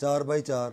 4x4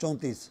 34,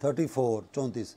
34 34।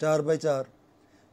4x4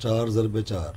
4x4,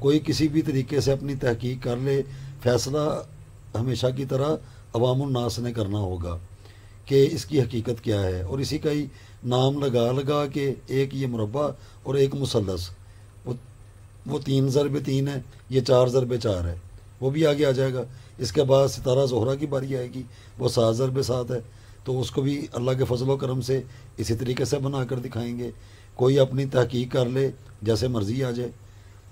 کوئی کسی بھی طریقے سے اپنی تحقیق کر لے، فیصلہ ہمیشہ کی طرح عوام الناس نے کرنا ہوگا کہ اس کی حقیقت کیا ہے، اور اسی کا ہی نام لگا کے ایک یہ مربع اور ایک مثلث، وہ 3 ضرب 3 ہے، یہ 4 ضرب 4 ہے، وہ بھی آگے آ جائے گا۔ اس کے بعد ستارہ زہرہ کی باری آئے گی، وہ 7 ضرب 7 ہے، تو اس کو بھی اللہ کے فضل و کرم سے اسی طریقے سے بنا کر دکھائیں گے۔ کوئی اپنی تحقیق کر لے، جیسے مرضی آ جائے،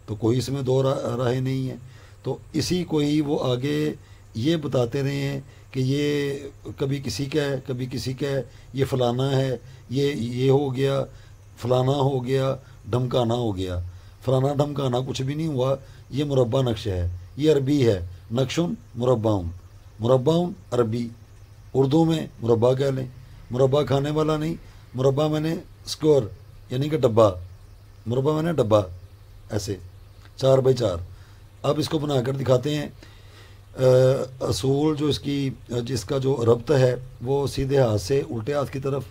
تو کوئی اس میں دو راہیں نہیں ہیں۔ تو اسی کو ہی وہ آگے یہ بتاتے رہے ہیں کہ یہ کبھی کسی کا ہے، کبھی کسی کا ہے، یہ فلانا ہے، یہ ہو گیا، فلانا ہو گیا، ڈھمکانا ہو گیا۔ فلانا ڈھمکانا کچھ بھی نہیں ہوا، یہ مربع نقش ہے، یہ عربی ہے، نقشن مربعن، مربعن عربی، اردو میں مربع کہہ لیں، مربع کھانے والا نہیں، مربع میں نے اسکور یعنی کہ ڈبہ، مربع میں نے ڈبہ، ایسے 4 بائی 4۔ اب اس کو بنا کر دکھاتے ہیں۔ اصول جو جس کا جو ربط ہے وہ سیدھے ہاتھ سے الٹے ہاتھ کی طرف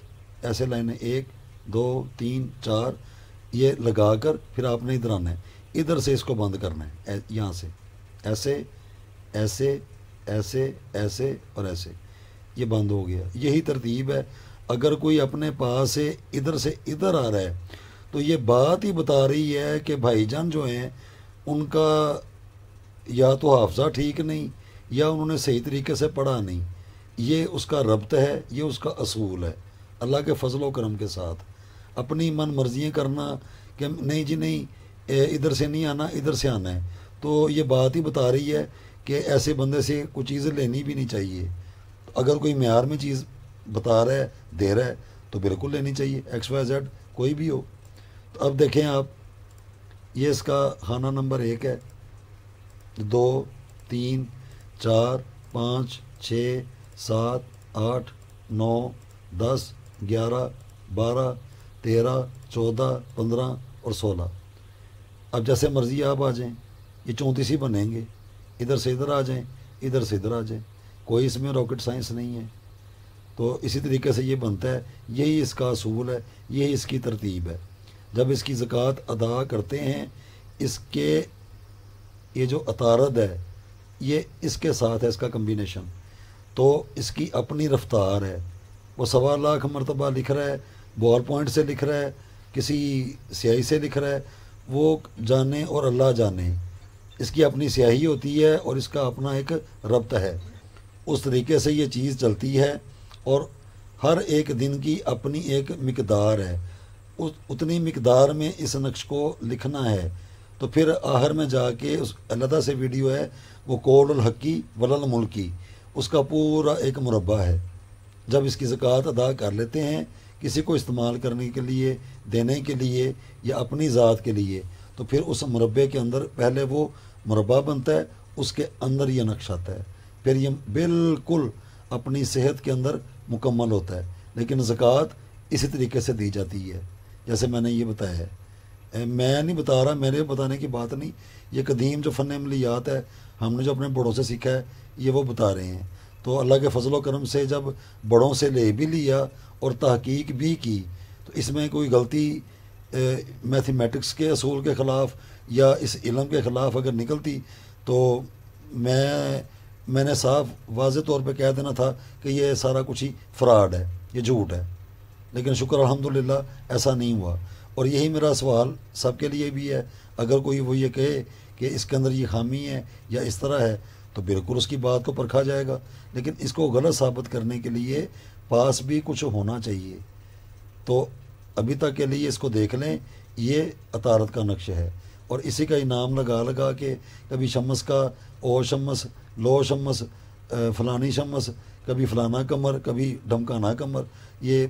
ایسے لائنیں 1 2 3 4 یہ لگا کر پھر آپ نے ادھر آنا ہے، ادھر سے اس کو بند کرنا ہے، یہاں سے ایسے ایسے ایسے ایسے اور ایسے، یہ بند ہو گیا۔ یہی ترتیب ہے۔ اگر کوئی اپنے پاس سے ادھر آ رہا ہے تو یہ بات ہی بتا رہی ہے کہ بھائی جان جو ہیں ان کا یا تو حافظہ ٹھیک نہیں، یا انہوں نے صحیح طریقے سے پڑھا نہیں۔ یہ اس کا ربط ہے، یہ اس کا اصول ہے۔ اللہ کے فضل و کرم کے ساتھ اپنی من مرضیاں کرنا کہ نہیں جی نہیں ادھر سے نہیں آنا، ادھر سے آنا ہے، تو یہ بات ہی بتا رہی ہے کہ ایسے بندے سے کوئی چیز لینی بھی نہیں چاہیے۔ اگر کوئی معیار میں چیز بتا رہا ہے، دے رہا ہے، تو بالکل لینی چاہیے، ایکس وائی زیڈ کوئی بھی ہو۔ تو اب دیکھیں آپ، یہ اس کا خانہ نمبر 1 ہے، 2 3 4 5 6 7 8 9 10 11 12 13 14 15 اور 16۔ اب جیسے مرضی آپ آ جائیں، یہ 34 ہی بنیں گے، ادھر سے ادھر آ جائیں، ادھر سے ادھر آ جائیں، کوئی اس میں راکٹ سائنس نہیں ہے۔ تو اسی طریقے سے یہ بنتا ہے، یہی اس کا اصول ہے، یہی اس کی ترتیب ہے۔ جب اس کی زکوٰۃ ادا کرتے ہیں، اس کے یہ جو عطارد ہے یہ اس کے ساتھ ہے، اس کا کمبینیشن، تو اس کی اپنی رفتار ہے۔ وہ 1.25 لاکھ مرتبہ لکھ رہا ہے، بال پوائنٹ سے لکھ رہا ہے، کسی سیاہی سے لکھ رہا ہے، وہ جانے اور اللہ جانے۔ اس کی اپنی سیاہی ہوتی ہے اور اس کا اپنا ایک ربط ہے، اس طریقے سے یہ چیز چلتی ہے، اور ہر ایک دن کی اپنی ایک مقدار ہے، اتنی مقدار میں اس نقش کو لکھنا ہے۔ تو پھر آخر میں جا کے اس علیحدہ سے ویڈیو ہے، وہ قول الحقی ولل ملکی، اس کا پورا ایک مربع ہے۔ جب اس کی زکوٰۃ ادا کر لیتے ہیں کسی کو استعمال کرنے کے لیے، دینے کے لیے یا اپنی ذات کے لیے، تو پھر اس مربع کے اندر پہلے وہ مربع بنتا ہے، اس کے اندر یہ نقش آتا ہے، پھر یہ بالکل اپنی صحت کے اندر مکمل ہوتا ہے۔ لیکن زکوٰۃ اسی طریقے سے دی جاتی ہے جیسے میں نے یہ بتایا ہے۔ میں نہیں بتا رہا، میرے بتانے کی بات نہیں، یہ قدیم جو فن عملیات ہے، ہم نے جو اپنے بڑوں سے سیکھا ہے، یہ وہ بتا رہے ہیں۔ تو اللہ کے فضل و کرم سے جب بڑوں سے لے بھی لیا اور تحقیق بھی کی، تو اس میں کوئی غلطی میتھمیٹکس کے اصول کے خلاف یا اس علم کے خلاف اگر نکلتی تو میں نے صاف واضح طور پہ کہہ دینا تھا کہ یہ سارا کچھ ہی فراڈ ہے، یہ جھوٹ ہے۔ لیکن شکر الحمدللہ ایسا نہیں ہوا، اور یہی میرا سوال سب کے لیے بھی ہے۔ اگر کوئی وہ یہ کہے کہ اس کے اندر یہ خامی ہے یا اس طرح ہے، تو بالکل اس کی بات کو پرکھا جائے گا، لیکن اس کو غلط ثابت کرنے کے لیے پاس بھی کچھ ہونا چاہیے۔ تو ابھی تک کے لیے اس کو دیکھ لیں، یہ عطارد کا نقش ہے، اور اسی کا انعام لگا کے کبھی شمس کا او شمس، لو شمس، فلانی شمس، کبھی فلانا کمر، کبھی ڈھمکانا کمر، یہ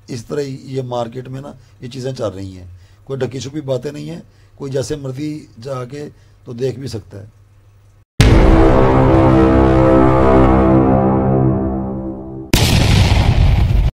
اس طرح ہی یہ مارکیٹ میں نا یہ چیزیں چل رہی ہیں۔ کوئی ڈھکی چھپی باتیں نہیں ہیں، کوئی جیسے مرضی جا کے تو دیکھ بھی سکتا ہے۔